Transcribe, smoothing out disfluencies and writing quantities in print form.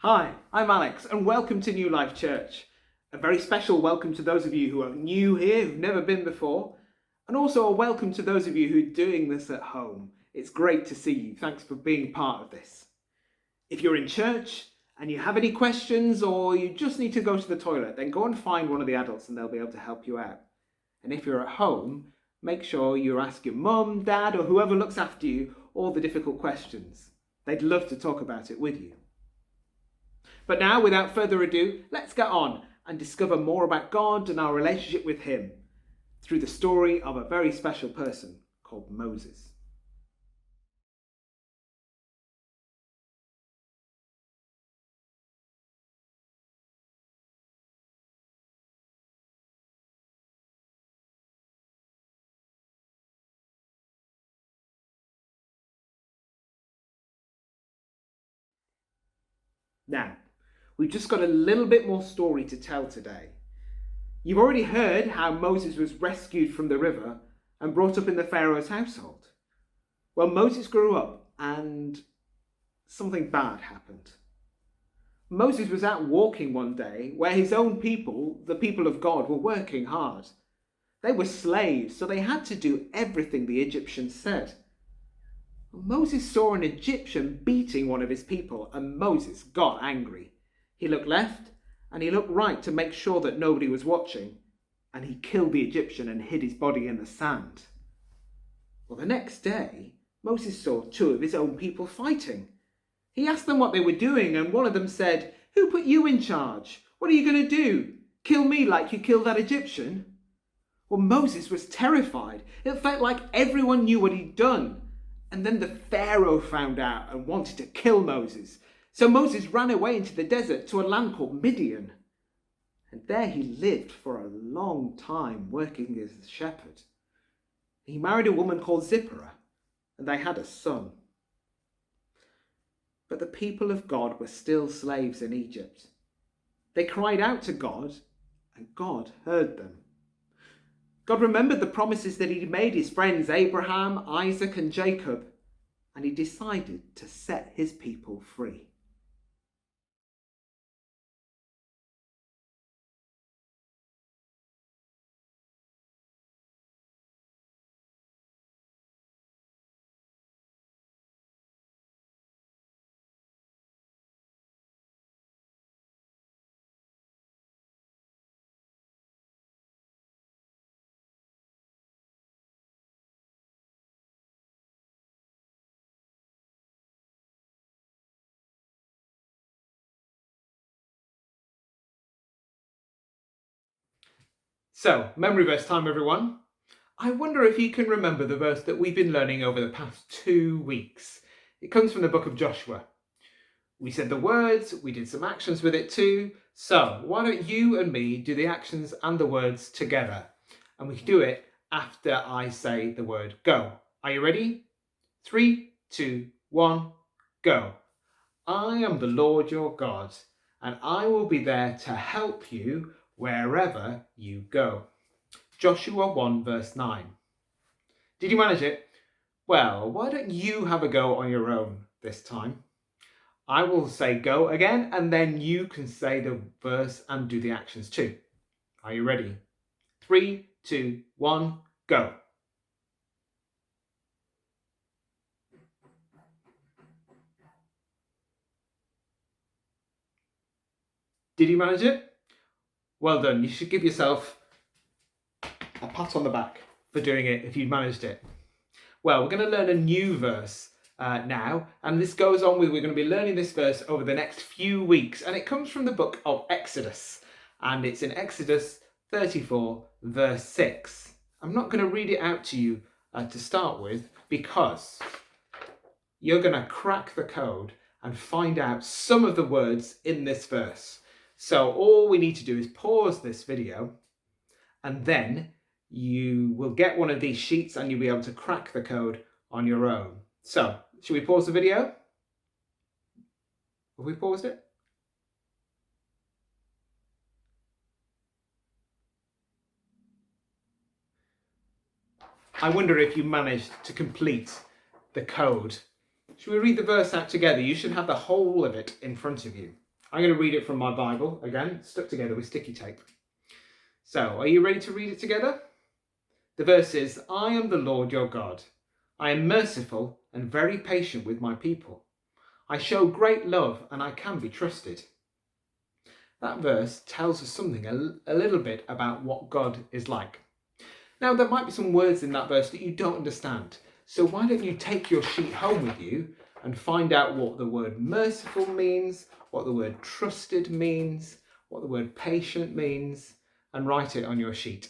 Hi, I'm Alex and welcome to New Life Church. A very special welcome to those of you who are new here, who've never been before, and also a welcome to those of you who are doing this at home. It's great to see you. Thanks for being part of this. If you're in church and you have any questions or you just need to go to the toilet, then go and find one of the adults and they'll be able to help you out. And if you're at home, make sure you ask your mum, dad, or whoever looks after you all the difficult questions. They'd love to talk about it with you. But now, without further ado, let's get on and discover more about God and our relationship with Him through the story of a very special person called Moses. Now, we've just got a little bit more story to tell today. You've already heard how Moses was rescued from the river and brought up in the Pharaoh's household. Well, Moses grew up and something bad happened. Moses was out walking one day where his own people, the people of God, were working hard. They were slaves, so they had to do everything the Egyptians said. Moses saw an Egyptian beating one of his people, and Moses got angry. He looked left and he looked right to make sure that nobody was watching, and he killed the Egyptian and hid his body in the sand. Well, the next day, Moses saw two of his own people fighting. He asked them what they were doing, and one of them said, "Who put you in charge? What are you going to do? Kill me like you killed that Egyptian?" Well, Moses was terrified. It felt like everyone knew what he'd done. And then the Pharaoh found out and wanted to kill Moses. So Moses ran away into the desert to a land called Midian. And there he lived for a long time working as a shepherd. He married a woman called Zipporah, and they had a son. But the people of God were still slaves in Egypt. They cried out to God, and God heard them. God remembered the promises that he'd made his friends Abraham, Isaac, and Jacob, and he decided to set his people free. So, memory verse time, everyone. I wonder if you can remember the verse that we've been learning over the past 2 weeks. It comes from the book of Joshua. We said the words, we did some actions with it too. So, why don't you and me do the actions and the words together? And we can do it after I say the word go. Are you ready? 3, 2, 1, go. I am the Lord your God, and I will be there to help you wherever you go. Joshua 1 verse 9. Did you manage it? Well, why don't you have a go on your own this time? I will say go again, and then you can say the verse and do the actions too. Are you ready? 3, 2, 1, go. Did you manage it? Well done. You should give yourself a pat on the back for doing it if you managed it. Well, we're going to learn a new verse now, and this goes on with, we're going to be learning this verse over the next few weeks, and it comes from the book of Exodus, and it's in Exodus 34 verse 6. I'm not going to read it out to you to start with, because you're going to crack the code and find out some of the words in this verse. So all we need to do is pause this video, and then you will get one of these sheets and you'll be able to crack the code on your own. So, should we pause the video? Have we paused it? I wonder if you managed to complete the code. Should we read the verse out together? You should have the whole of it in front of you. I'm going to read it from my Bible, again, stuck together with sticky tape. So, are you ready to read it together? The verse is, I am the Lord your God. I am merciful and very patient with my people. I show great love and I can be trusted. That verse tells us something a little bit about what God is like. Now, there might be some words in that verse that you don't understand. So why don't you take your sheet home with you and find out what the word merciful means, what the word trusted means, what the word patient means, and write it on your sheet.